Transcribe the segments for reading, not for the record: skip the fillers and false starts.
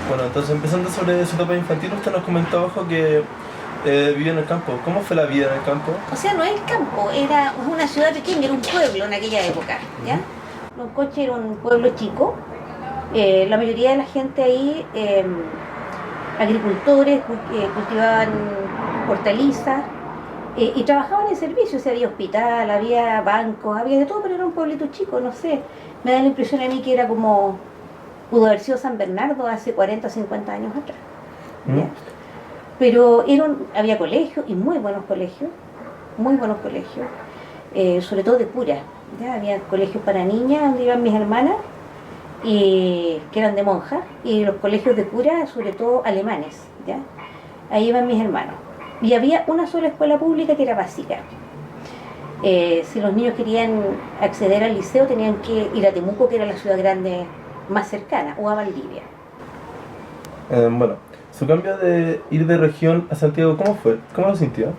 Bueno, entonces empezando sobre su etapa infantil, usted nos comentó abajo que vivió en el campo. ¿Cómo fue la vida en el campo? O sea, no es el campo, era una ciudad pequeña, era un pueblo en aquella época, ¿ya? Loncoche era un pueblo chico, la mayoría de la gente ahí, agricultores, cultivaban hortalizas y trabajaban en servicio, o sea, había hospital, había bancos, había de todo, pero era un pueblito chico, no sé, me da la impresión a mí que era como, pudo haber sido San Bernardo hace 40 o 50 años atrás, ¿ya? Pero había colegios y muy buenos colegios, sobre todo de cura, ¿ya? Había colegios para niñas donde iban mis hermanas, que eran de monjas, y los colegios de cura, sobre todo alemanes, ¿ya? Ahí iban mis hermanos. Y había una sola escuela pública que era básica. Si los niños querían acceder al liceo tenían que ir a Temuco, que era la ciudad grande más cercana, o a Valdivia. Bueno, su cambio de ir de región a Santiago, ¿cómo fue? ¿Cómo lo sintió?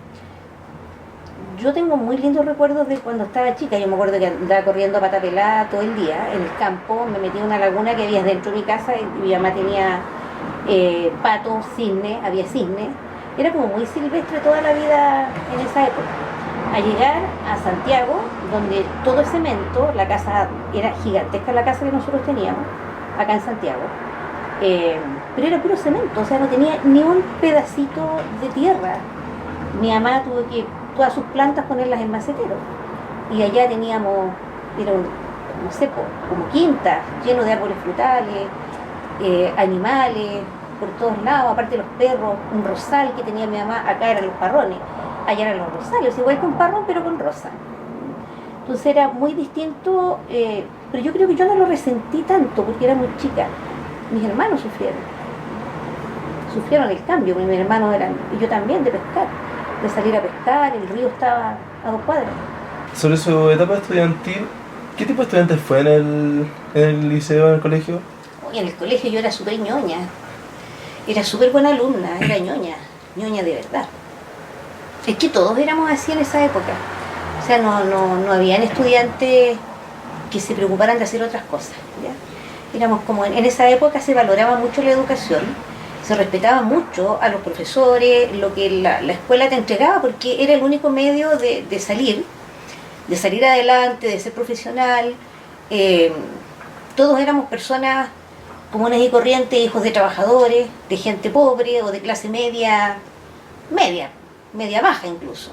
Yo tengo muy lindos recuerdos de cuando estaba chica. Yo me acuerdo que andaba corriendo a pata pelada todo el día en el campo, me metí en una laguna que había dentro de mi casa y mi mamá tenía patos, cisne, había cisne. Era como muy silvestre toda la vida en esa época. A llegar a Santiago, donde todo es cemento, la casa era gigantesca, la casa que nosotros teníamos acá en Santiago, pero era puro cemento, o sea, no tenía ni un pedacito de tierra. Mi mamá tuvo que todas sus plantas ponerlas en macetero, y allá teníamos, no sé, como quinta, lleno de árboles frutales, animales por todos lados, aparte de los perros, un rosal que tenía mi mamá, acá eran los parrones, allá eran los rosales, igual que un parrón pero con rosa. Entonces era muy distinto, pero yo creo que yo no lo resentí tanto porque era muy chica. Mis hermanos sufrieron el cambio, mis hermanos eran, y yo también, de pescar, de salir a pescar, el río estaba a 2 cuadras. Sobre su etapa estudiantil, ¿qué tipo de estudiante fue en el liceo, en el colegio? Oye, en el colegio yo era súper ñoña, era súper buena alumna, era ñoña de verdad. Es que todos éramos así en esa época, o sea, no habían estudiantes que se preocuparan de hacer otras cosas, ¿ya? Éramos como, en esa época se valoraba mucho la educación, se respetaba mucho a los profesores, lo que la escuela te entregaba, porque era el único medio de salir adelante, de ser profesional. Todos éramos personas comunes y corrientes, hijos de trabajadores, de gente pobre o de clase media baja incluso.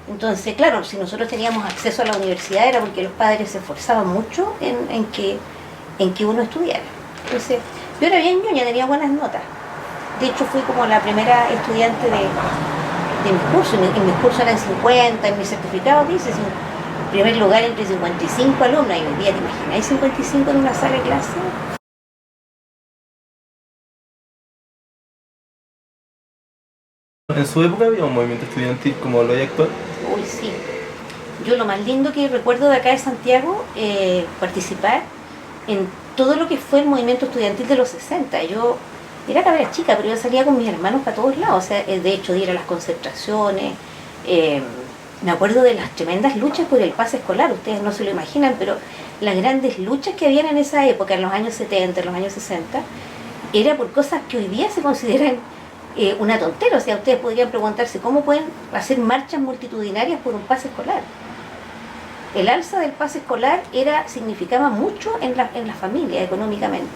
Entonces, claro, si nosotros teníamos acceso a la universidad era porque los padres se esforzaban mucho en que uno estudiara. Entonces, yo era bien ñoña, tenía buenas notas. De hecho, fui como la primera estudiante de mis cursos. En mis cursos eran 50, en mis certificados dice primer lugar entre 55 alumnos. Y hoy día, ¿te imagináis 55 en una sala de clase? ¿En su época había un movimiento estudiantil como lo hay actual? Uy, sí. Yo lo más lindo que recuerdo de acá de Santiago, participar en todo lo que fue el movimiento estudiantil de los 60. Yo era cabra chica, pero yo salía con mis hermanos para todos lados. O sea, de hecho, de ir a las concentraciones. Me acuerdo de las tremendas luchas por el pase escolar. Ustedes no se lo imaginan, pero las grandes luchas que habían en esa época, en los años 70, en los años 60, era por cosas que hoy día se consideran una tontera. O sea, ustedes podrían preguntarse cómo pueden hacer marchas multitudinarias por un pase escolar. El alza del pase escolar significaba mucho en la familia económicamente,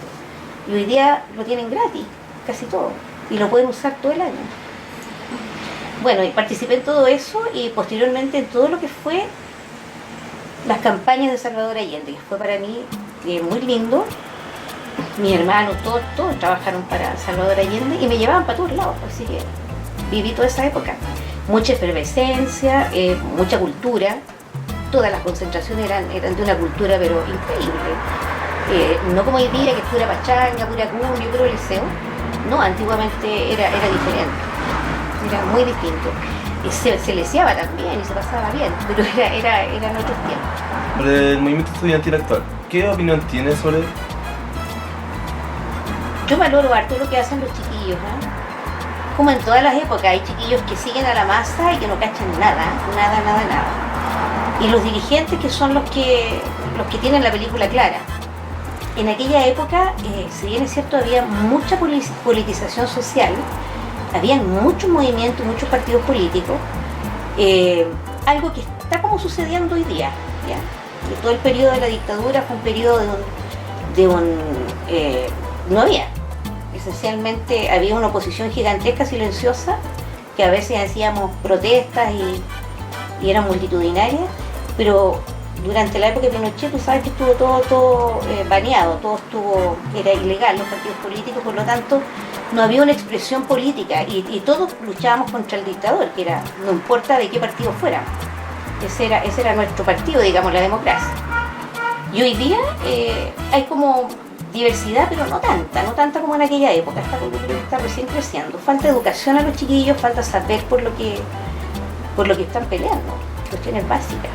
y hoy día lo tienen gratis, casi todo, y lo pueden usar todo el año. Bueno, y participé en todo eso y posteriormente en todo lo que fue las campañas de Salvador Allende, que fue para mí muy lindo. Mis hermanos, todos trabajaron para Salvador Allende y me llevaban para todos lados, así que viví toda esa época. Mucha efervescencia, mucha cultura, todas las concentraciones eran de una cultura pero increíble. No como hoy día, que es pura pachanga, pura cumbia, puro liceo. No, antiguamente era diferente, era muy distinto. Y se leseaba también y se pasaba bien, pero eran otros tiempos. Sobre el movimiento estudiantil actual, ¿qué opinión tienes sobre él? Yo valoro harto lo que hacen los chiquillos, ¿eh? Como en todas las épocas, hay chiquillos que siguen a la masa y que no cachan nada. Y los dirigentes que son los que tienen la película clara. En aquella época, si bien es cierto, había mucha politización social, habían muchos movimientos, muchos partidos políticos, algo que está como sucediendo hoy día, ¿ya? Y todo el periodo de la dictadura fue un periodo no había. Esencialmente había una oposición gigantesca, silenciosa, que a veces hacíamos protestas y eran multitudinarias, pero durante la época de Pinochet, tú sabes que estuvo todo baneado, era ilegal los partidos políticos, por lo tanto no había una expresión política y todos luchábamos contra el dictador, que era, no importa de qué partido fuera, ese era nuestro partido, digamos, la democracia. Y hoy día hay como diversidad, pero no tanta como en aquella época, está recién creciendo. Falta educación a los chiquillos, falta saber por lo que están peleando, cuestiones básicas.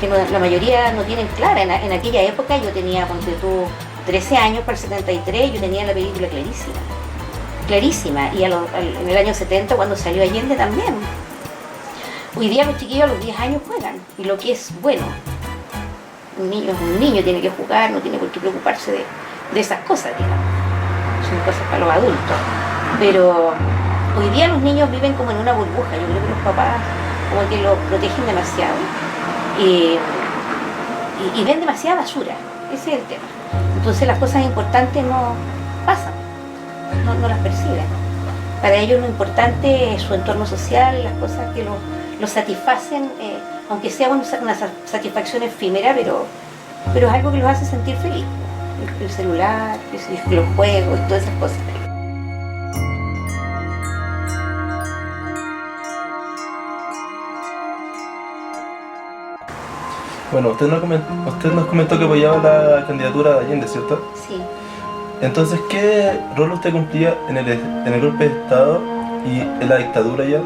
Que la mayoría no tienen clara. En aquella época yo tenía, ponte tú, 13 años para el 73, yo tenía la película clarísima, y en el año 70 cuando salió Allende también. Hoy día los chiquillos a los 10 años juegan, y lo que es bueno. Un niño es un niño, tiene que jugar, no tiene por qué preocuparse de esas cosas, digamos. Son cosas para los adultos. Pero hoy día los niños viven como en una burbuja. Yo creo que los papás como que los protegen demasiado y ven demasiada basura. Ese es el tema. Entonces las cosas importantes no pasan, no las perciben. Para ellos lo importante es su entorno social, las cosas que los satisfacen, aunque sea una satisfacción efímera, pero es algo que los hace sentir feliz. El celular, los juegos y todas esas cosas. Bueno, usted nos comentó que apoyaba la candidatura de Allende, ¿cierto? Sí. Entonces, ¿qué rol usted cumplía en el golpe de Estado y en la dictadura ya?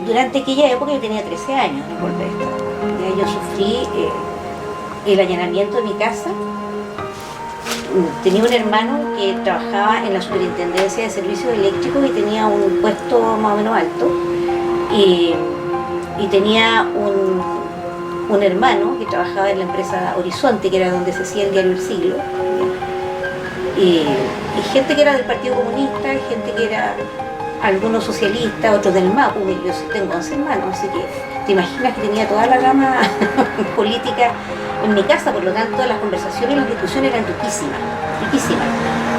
Durante aquella época yo tenía 13 años en el golpe de Estado. Yo sufrí el allanamiento de mi casa. Tenía un hermano que trabajaba en la Superintendencia de Servicios Eléctricos y tenía un puesto más o menos alto. Y tenía un hermano que trabajaba en la empresa Horizonte, que era donde se hacía el diario El Siglo. Y gente que era del Partido Comunista, gente que era algunos socialistas, otros del MAPU. Yo tengo 11 hermanos, así que te imaginas que tenía toda la gama política en mi casa, por lo tanto las conversaciones y las discusiones eran riquísimas,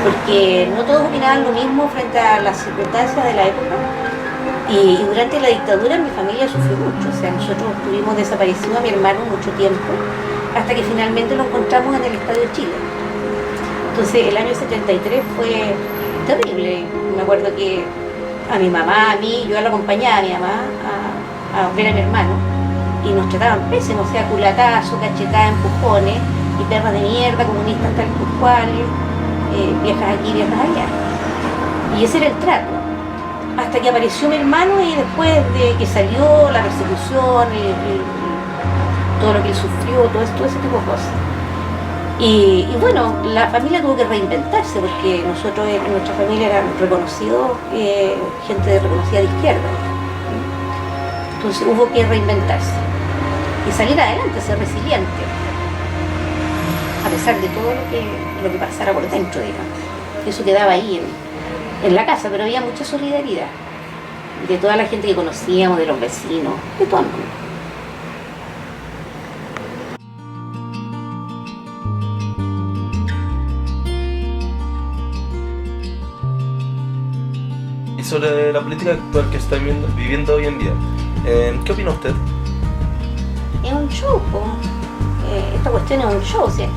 porque no todos opinaban lo mismo frente a las circunstancias de la época. Y durante la dictadura mi familia sufrió mucho, o sea, nosotros estuvimos desaparecidos a mi hermano mucho tiempo, hasta que finalmente lo encontramos en el Estadio Chile. Entonces el año 73 fue terrible. Me acuerdo que a mi mamá, a mí, yo la acompañaba a mi mamá a ver a mi hermano, y nos trataban pésimo, o sea, culatazo, cachetada, empujones, y perras de mierda, comunistas tal cual, viejas aquí, viejas allá. Y ese era el trato. Hasta que apareció mi hermano y después de que salió la persecución, todo lo que él sufrió, todo ese tipo de cosas. Y bueno, la familia tuvo que reinventarse porque nosotros en nuestra familia eran reconocidos, gente reconocida de izquierda. Entonces hubo que reinventarse y salir adelante, ser resiliente, a pesar de todo lo que pasara por dentro, digamos. Eso quedaba ahí en la casa, pero había mucha solidaridad de toda la gente que conocíamos, de los vecinos, de todo el mundo. Y sobre la política actual que está viviendo hoy en día, ¿qué opina usted? Es un show, esta cuestión es un show. O sea,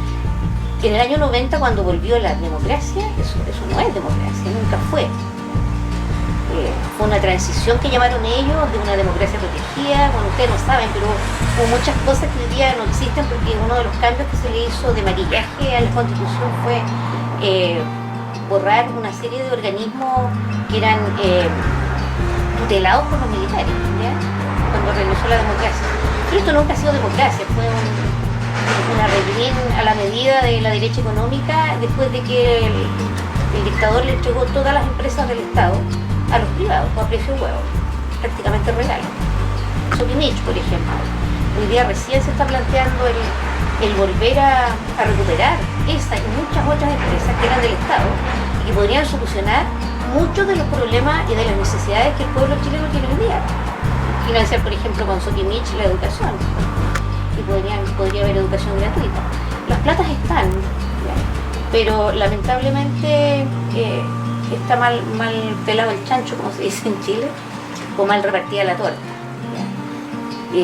en el año 90, cuando volvió la democracia, eso no es democracia, nunca fue. fue una transición que llamaron ellos de una democracia protegida. Bueno, ustedes no saben, pero hubo muchas cosas que hoy día no existen porque uno de los cambios que se le hizo de maquillaje a la Constitución fue borrar una serie de organismos que eran tutelados por los militares, ¿ya? Cuando regresó la democracia. Pero esto nunca ha sido democracia, fue una rebelión a la medida de la derecha económica después de que el dictador le entregó todas las empresas del Estado a los privados, a precio de huevo, prácticamente regalo. Sokimich, por ejemplo, hoy día recién se está planteando el volver a recuperar esa y muchas otras empresas que eran del Estado y que podrían solucionar muchos de los problemas y de las necesidades que el pueblo chileno tiene hoy día. Financiar, por ejemplo, con Sokimich la educación, y podría haber educación gratuita. Las platas están, ¿ya? Pero lamentablemente está mal pelado el chancho, como se dice en Chile, o mal repartida la torta.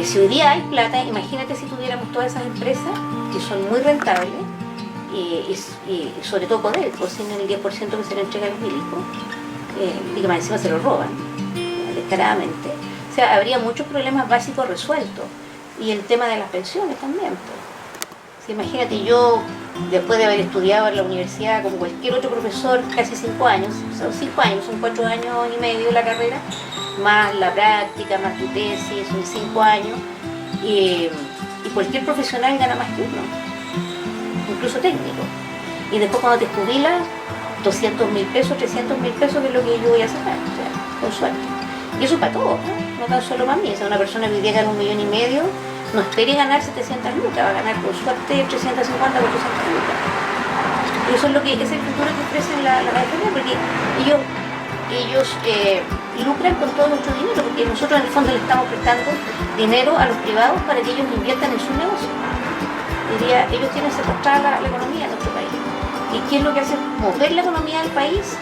Si hoy día hay plata, imagínate si tuviéramos todas esas empresas que son muy rentables y sobre todo Codelco, sin el 10% que se le entrega a los milicos, y que más encima se lo roban descaradamente. O sea, habría muchos problemas básicos resueltos, y el tema de las pensiones también. Pues. Imagínate, yo después de haber estudiado en la universidad como cualquier otro profesor, casi 5 años, son 5 años, son 4 años y medio la carrera, más la práctica, más tu tesis, son 5 años, y cualquier profesional gana más que uno, incluso técnico. Y después cuando te jubilas, 200.000 pesos, 300.000 pesos, que es lo que yo voy a sacar, o sea, con suerte. Y eso es para todos, no tan solo para mí. O sea, una persona que hoy día gana 1,5 millones, no espere ganar 700 lucas, va a ganar con suerte 350, 400 lucas. Y eso es es el futuro que ofrecen las AFP, porque ellos lucran con todo nuestro dinero, porque nosotros en el fondo le estamos prestando dinero a los privados para que ellos inviertan en sus negocios. Ellos tienen secuestrada la economía de nuestro país. ¿Y qué es lo que hace? Mover la economía del país.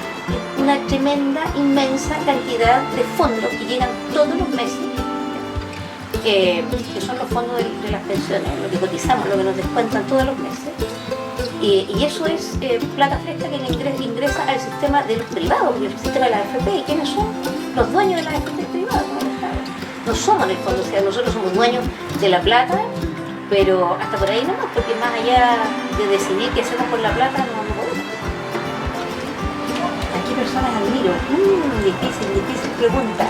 Una tremenda, inmensa cantidad de fondos que llegan todos los meses, que son los fondos de las pensiones, lo que cotizamos, lo que nos descuentan todos los meses. Y eso es plata fresca que ingresa al sistema de los privados, y el sistema de la AFP. ¿Y quiénes son? Los dueños de las AFP privadas, no somos en el fondo, o sea, nosotros somos dueños de la plata, pero hasta por ahí no, porque más allá de decidir qué hacemos con la plata, no podemos. ¿Qué personas admiro? Difícil pregunta.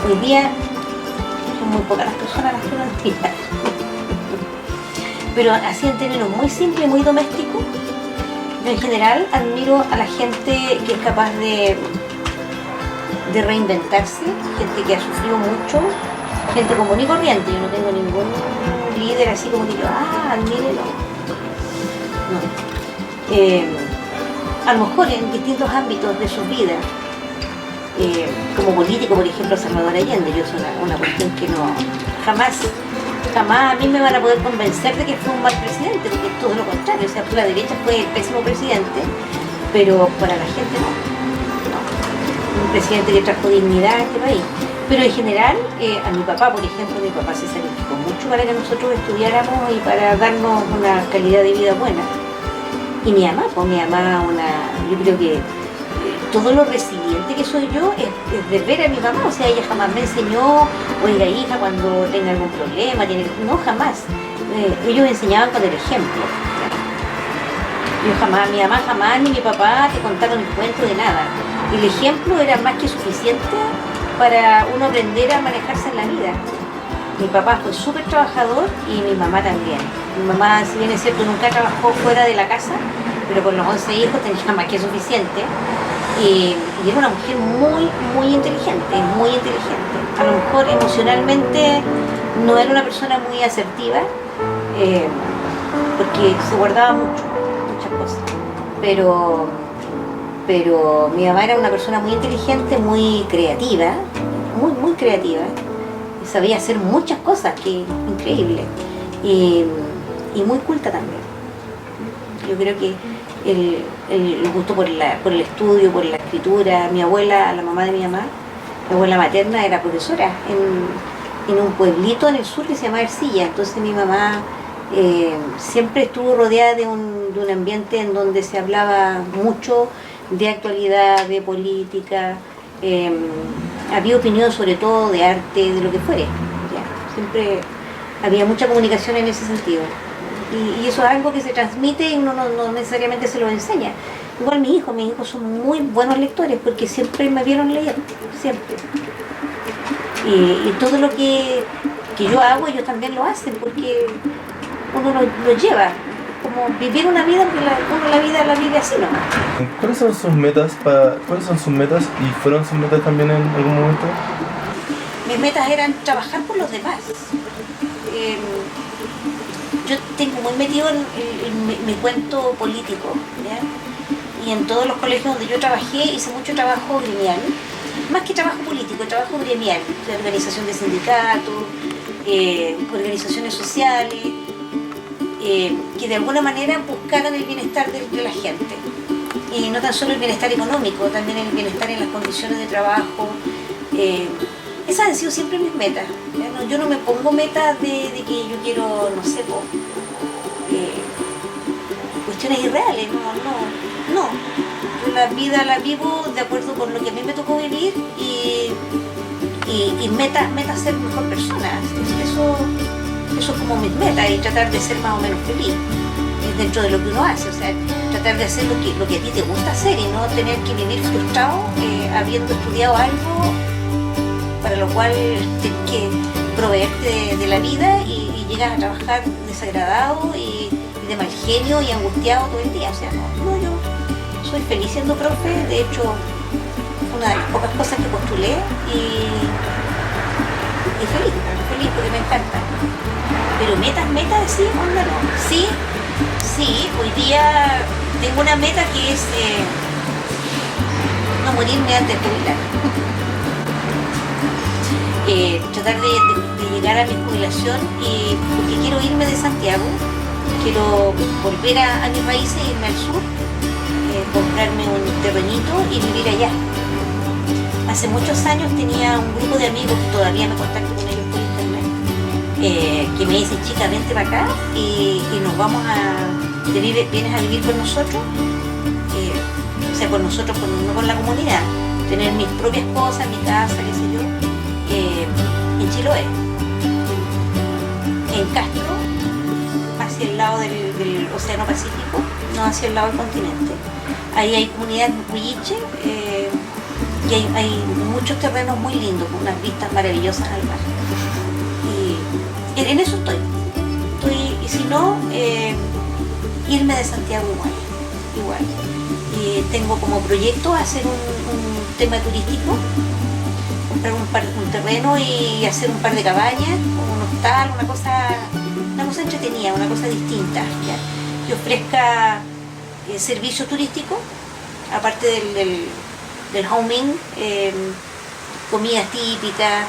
Hoy día son muy pocas las personas las que uno admira. Pero así en términos muy simples, muy domésticos, yo en general admiro a la gente que es capaz de reinventarse, gente que ha sufrido mucho, gente común y corriente. Yo no tengo ningún líder así como que yo, admírelo. No. A lo mejor en distintos ámbitos de sus vidas, como político, por ejemplo, Salvador Allende. Yo soy una cuestión que no, jamás a mí me van a poder convencer de que fue un mal presidente, porque es todo lo contrario. O sea, la derecha fue el pésimo presidente, pero para la gente no. Un presidente que trajo dignidad a este país. Pero en general, a mi papá, por ejemplo, mi papá se sacrificó mucho para que nosotros estudiáramos y para darnos una calidad de vida buena. Y mi mamá, yo creo que todo lo resiliente que soy yo es de ver a mi mamá. O sea, ella jamás me enseñó, oiga hija, cuando tenga algún problema, no, jamás. Ellos me enseñaban con el ejemplo. Mi mamá jamás, ni mi papá te contaron el cuento de nada. El ejemplo era más que suficiente para uno aprender a manejarse en la vida. Mi papá fue súper trabajador y mi mamá también. Mi mamá, si bien es cierto, nunca trabajó fuera de la casa, pero con los 11 hijos tenía más que suficiente. Y era una mujer muy inteligente. A lo mejor emocionalmente no era una persona muy asertiva, porque se guardaba muchas cosas. Pero mi mamá era una persona muy inteligente, muy creativa, muy creativa. Sabía hacer muchas cosas, que increíble, y muy culta también. Yo creo que el gusto por el estudio, por la escritura. Mi abuela, la mamá de mi mamá, mi abuela materna, era profesora en un pueblito en el sur que se llama Ercilla. Entonces mi mamá siempre estuvo rodeada de un ambiente en donde se hablaba mucho de actualidad, de política, había opinión sobre todo de arte, de lo que fuere. ¿Ya? Siempre había mucha comunicación en ese sentido. Y eso es algo que se transmite y uno no necesariamente se lo enseña. Igual mis hijos son muy buenos lectores porque siempre me vieron leer, siempre. Y todo lo que yo hago ellos también lo hacen porque uno lo lleva. Como vivir una vida, porque uno la vida la vive así nomás. ¿Cuáles son sus metas y fueron sus metas también en algún momento? Mis metas eran trabajar por los demás. Yo tengo muy metido en mi cuento político, ¿ya? Y en todos los colegios donde yo trabajé hice mucho trabajo gremial, más que trabajo político, trabajo gremial, de organización de sindicatos, organizaciones sociales, que de alguna manera buscaran el bienestar de la gente. Y no tan solo el bienestar económico, también el bienestar en las condiciones de trabajo. Esas han sido siempre mis metas. ¿Ya? Yo no me pongo metas de que yo quiero, no sé, cuestiones irreales, no. Yo la vida la vivo de acuerdo con lo que a mí me tocó vivir y meta ser mejor persona. Eso es como mis metas y tratar de ser más o menos feliz dentro de lo que uno hace, o sea, tratar de hacer lo que a ti te gusta hacer y no tener que vivir frustrado habiendo estudiado algo para lo cual tienes que proveerte de la vida y llegas a trabajar desagradado y de mal genio y angustiado todo el día. O sea, yo soy feliz siendo profe, de hecho, una de las pocas cosas que postulé y feliz porque me encanta. Pero metas, sí, onda no. Sí, hoy día tengo una meta que es no morirme antes de jubilar. Tratar de llegar a mi jubilación porque quiero irme de Santiago, quiero volver a mis raíces, irme al sur, comprarme un terrenito y vivir allá. Hace muchos años tenía un grupo de amigos que todavía me contacto con ellos por internet, que me dicen, chica, vente para acá y nos vamos vienes a vivir con nosotros, o sea, con nosotros, no con la comunidad, tener mis propias cosas, mi casa, qué sé yo, en Chiloé, en Castro, hacia el lado del Océano Pacífico, no hacia el lado del continente. Ahí hay comunidades huilliche y hay muchos terrenos muy lindos, con unas vistas maravillosas al mar. Y en eso estoy. Y si no, irme de Santiago igual. Y tengo como proyecto hacer un tema turístico, comprar un terreno y hacer un par de cabañas, un hostal, una cosa entretenida, una cosa distinta, ¿ya? Que ofrezca servicios turísticos, aparte del homing, comidas típicas,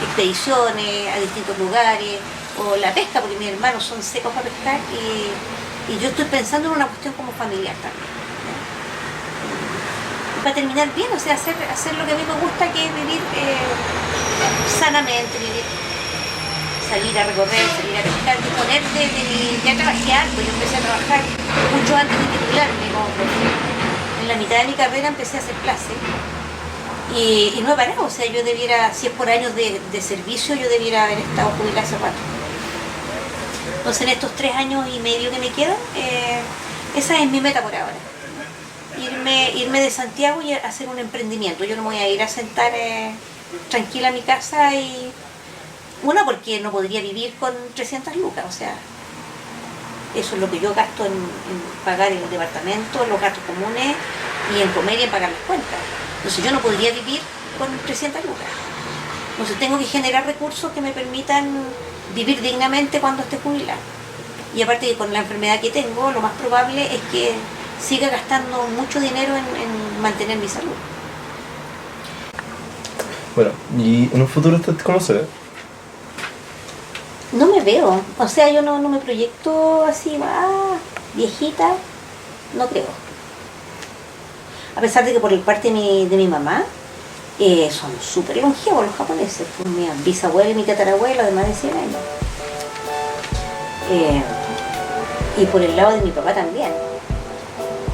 expediciones a distintos lugares, o la pesca, porque mis hermanos son secos para pescar y yo estoy pensando en una cuestión como familiar también. Para terminar bien, o sea, hacer lo que a mí me gusta, que es vivir sanamente, salir a recorrer, salir a pescar, disponerte ya trabajé algo, yo empecé a trabajar mucho antes de titularme como profe. En la mitad de mi carrera empecé a hacer clases y no he parado, o sea, yo debiera, si es por años de servicio, yo debiera haber estado jubilada hace rato. Entonces en estos 3 años y medio que me quedan, esa es mi meta por ahora. Irme de Santiago y hacer un emprendimiento. Yo no me voy a ir a sentar tranquila a mi casa y... Una, porque no podría vivir con 300 lucas, o sea, eso es lo que yo gasto en pagar el departamento, los gastos comunes y en comer y en pagar las cuentas. Entonces yo no podría vivir con 300 lucas. Entonces tengo que generar recursos que me permitan vivir dignamente cuando esté jubilada. Y aparte que con la enfermedad que tengo, lo más probable es que siga gastando mucho dinero en mantener mi salud. Bueno, ¿y en un futuro cómo se ve? No me veo, o sea, yo no me proyecto así, viejita, no creo. A pesar de que por el parte de mi mamá, son súper longevos los japoneses, pues mi bisabuela y mi tatarabuela de más de 100 años. Y por el lado de mi papá también.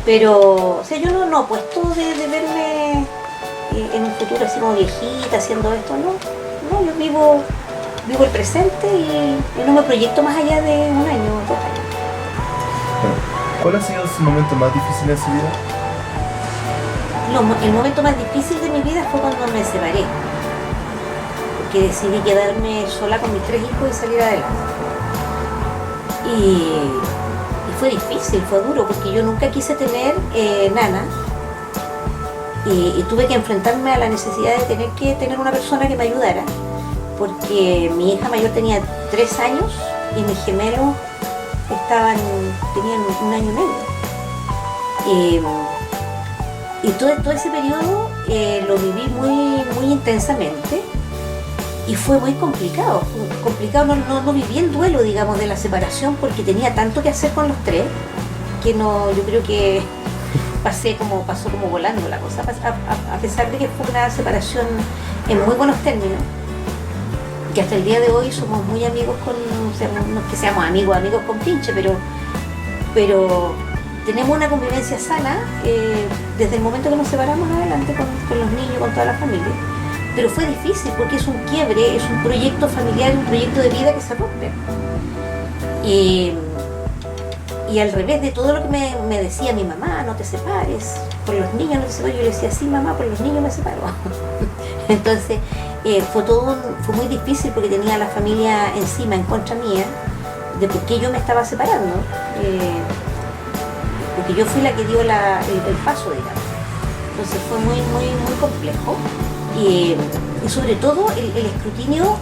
Pero, o sea, yo no apuesto de verme futuro, así como viejita, haciendo esto, no. No, yo vivo el presente y no me proyecto más allá de un año o 2 años. Bueno, ¿cuál ha sido su momento más difícil en su vida? El momento más difícil de mi vida fue cuando me separé, porque decidí quedarme sola con mis 3 hijos y salir adelante. Y fue difícil, fue duro, porque yo nunca quise tener nana y tuve que enfrentarme a la necesidad de tener que tener una persona que me ayudara, porque mi hija mayor tenía 3 años y mis gemelos tenían 1 año y medio. Y todo ese periodo lo viví muy intensamente y fue muy complicado. No viví el duelo, digamos, de la separación, porque tenía tanto que hacer con los 3 que yo creo que pasó como volando la cosa, a pesar de que fue una separación en muy buenos términos, que hasta el día de hoy somos muy amigos no es que seamos amigos con pinche, pero tenemos una convivencia sana desde el momento que nos separamos adelante con los niños, con toda la familia. Pero fue difícil porque es un quiebre, es un proyecto familiar, un proyecto de vida que se rompe. Y al revés de todo lo que me decía mi mamá, no te separes, por los niños no te separes, yo le decía, sí mamá, por los niños me separo. Entonces fue muy difícil porque tenía a la familia encima, en contra mía, de por qué yo me estaba separando. Porque yo fui la que dio el paso, digamos. Entonces fue muy complejo y sobre todo el escrutinio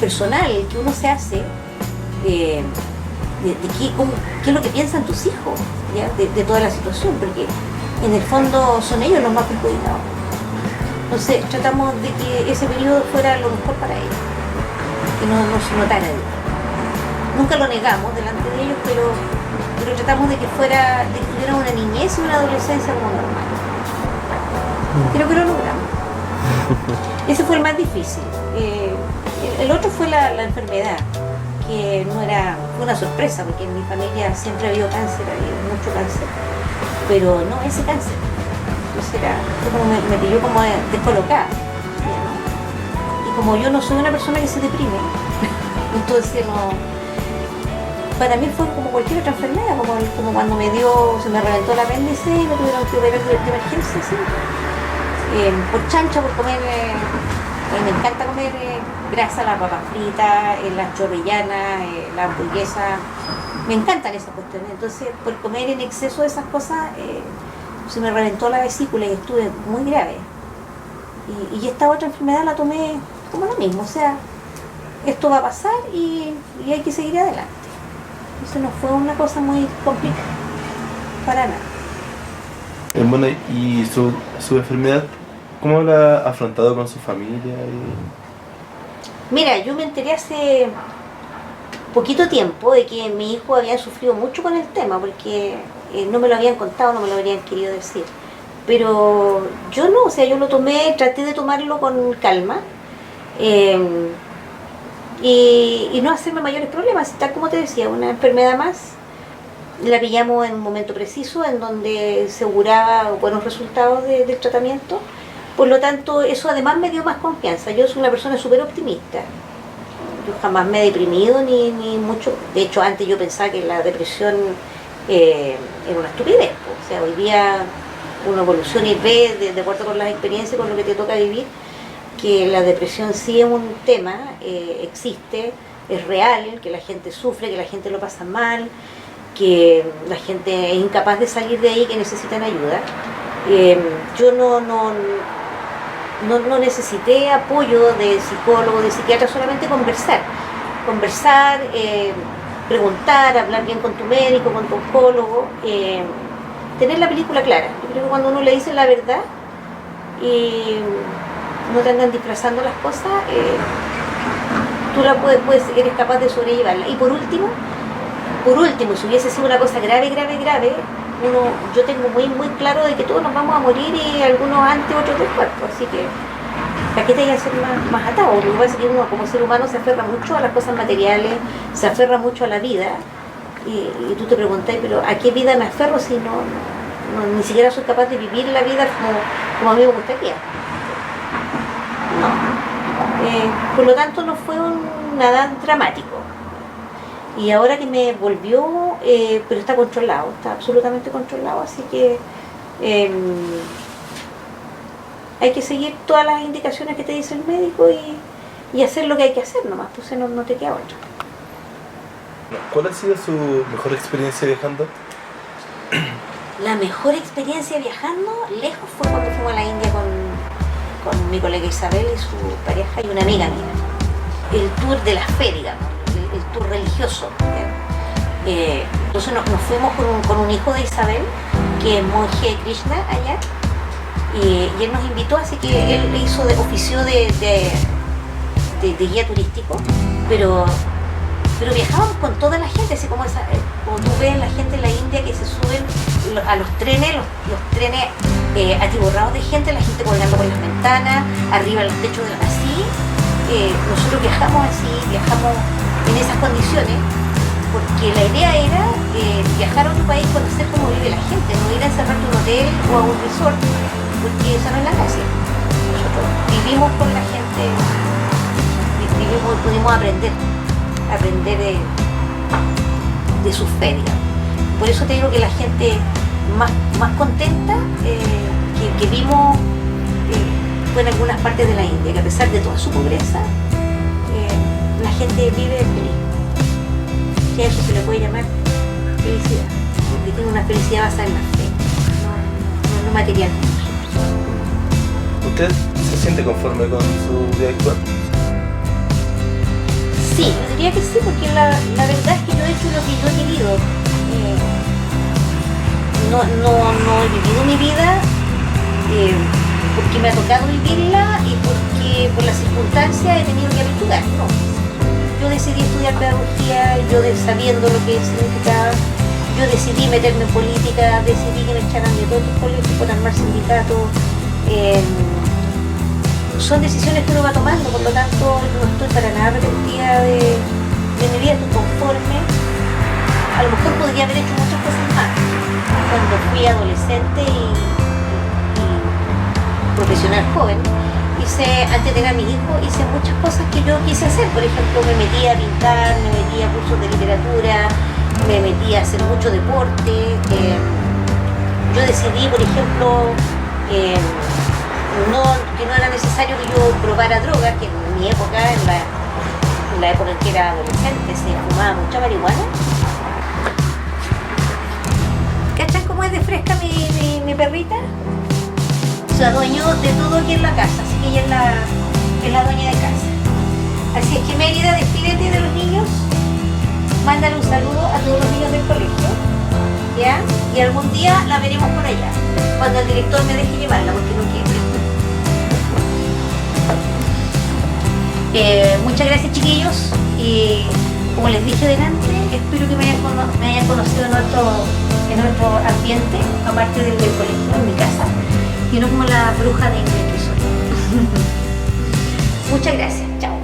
personal que uno se hace de qué es lo que piensan tus hijos, ¿ya? De toda la situación, porque en el fondo son ellos los más perjudicados. Entonces tratamos de que ese periodo fuera lo mejor para ellos, que no se notara. Nunca lo negamos delante de ellos, pero tratamos de que tuvieran una niñez y una adolescencia como normal. Creo que lo logramos. Ese fue el más difícil. El otro fue la enfermedad, que fue una sorpresa, porque en mi familia siempre ha habido cáncer, había mucho cáncer, pero no ese cáncer. Entonces me pilló como descolocada, ¿no? Y como yo no soy una persona que se deprime, entonces para mí fue como cualquier otra enfermedad, como cuando se me reventó el apéndice y me tuvieron que operar de emergencia, ¿sí? Por chancha, por comer, me encanta comer grasa, la papa frita, las chorrillanas, la hamburguesa, me encantan esas cuestiones. Entonces, por comer en exceso de esas cosas, se me reventó la vesícula y estuve muy grave. Y esta otra enfermedad la tomé como lo mismo, o sea, esto va a pasar y hay que seguir adelante. Entonces no fue una cosa muy complicada, para nada. Bueno, y su enfermedad, ¿cómo la ha afrontado con su familia? Mira, yo me enteré hace poquito tiempo de que mi hijo había sufrido mucho con el tema, porque no me lo habían contado, no me lo habrían querido decir. Pero yo no, o sea, yo lo traté de tomarlo con calma y no hacerme mayores problemas, tal como te decía, una enfermedad más. La pillamos en un momento preciso en donde aseguraba buenos resultados del tratamiento. Por lo tanto, eso además me dio más confianza. Yo soy una persona súper optimista. Yo jamás me he deprimido ni mucho. De hecho, antes yo pensaba que la depresión era una estupidez. O sea, hoy día uno evoluciona y ve, de acuerdo con las experiencias, con lo que te toca vivir, que la depresión sí es un tema, existe, es real, que la gente sufre, que la gente lo pasa mal, que la gente es incapaz de salir de ahí, que necesitan ayuda. Yo no necesité apoyo de psicólogo, de psiquiatra, solamente conversar, preguntar, hablar bien con tu médico, con tu oncólogo, tener la película clara. Yo creo que cuando uno le dice la verdad y no te andan disfrazando las cosas, tú eres capaz de sobrellevarla. Y por último, si hubiese sido una cosa grave, yo tengo muy claro de que todos nos vamos a morir, y algunos antes, otros después, así que ¿para qué te hay que hacer más atado? Lo que pasa es que uno como ser humano se aferra mucho a las cosas materiales, se aferra mucho a la vida, y tú te preguntás, pero ¿a qué vida me aferro si ni siquiera soy capaz de vivir la vida como a mí me gustaría? Por lo tanto no fue nada dramático. Y ahora que me volvió, pero está controlado, está absolutamente controlado, así que hay que seguir todas las indicaciones que te dice el médico y hacer lo que hay que hacer nomás, pues no te queda otra. ¿Cuál ha sido su mejor experiencia viajando? La mejor experiencia viajando lejos fue cuando fuimos a la India con mi colega Isabel y su pareja y una amiga mía. El tour de la fe, digamos, el tour religioso. Entonces nos fuimos con un hijo de Isabel, que es monje de Krishna allá, y él nos invitó, así que él ofició de guía turístico, pero viajábamos con toda la gente, así como tú ves la gente en la India que se suben a los trenes, los trenes atiborrados de gente, la gente colgando por las ventanas, arriba en los techos de así. Nosotros viajamos así, viajamos en esas condiciones, porque la idea era viajar a otro país, conocer cómo vive la gente, no ir a encerrarte en un hotel o a un resort, porque esa no es la gracia. Nosotros vivimos con la gente, pudimos aprender de sus fe, digamos. Por eso te digo que la gente más contenta que vimos fue en algunas partes de la India, que a pesar de toda su pobreza, la gente vive feliz. Si a eso se le puede llamar felicidad, porque tiene una felicidad basada en la fe, no material. ¿Usted se siente conforme con su vida actual? Sí, yo diría que sí, porque la verdad es que yo he hecho lo que yo he querido. No he vivido mi vida porque me ha tocado vivirla y porque por las circunstancias he tenido que aventurar. No. Yo decidí estudiar pedagogía, sabiendo lo que significaba. Yo decidí meterme en política, decidí que me echaran de todos los colegios por armar sindicatos. Son decisiones que uno va tomando, por lo tanto no estoy para nada arrepentida de mi vida, estoy conforme. A lo mejor podría haber hecho muchas cosas más. Cuando fui adolescente y profesional joven, antes de tener a mi hijo, hice muchas cosas que yo quise hacer. Por ejemplo, me metí a pintar, me metí a cursos de literatura, me metí a hacer mucho deporte. Yo decidí, por ejemplo, que no era necesario que yo probara drogas, que en mi época, en la época en que era adolescente, se fumaba mucha marihuana. ¿Cachan cómo es de fresca mi perrita? Se adueñó de todo aquí en la casa, así que ella es la dueña de casa. Así es que Mérida, despídete de los niños, mándale un saludo a todos los niños del colegio, ¿ya? Y algún día la veremos por allá, cuando el director me deje llevarla, porque no quiere. Muchas gracias, chiquillos, y como les dije delante, espero que me hayan conocido en nuestro ambiente, aparte del colegio, en mi casa, y no como la bruja de Ingrid que soy. Muchas gracias, chao.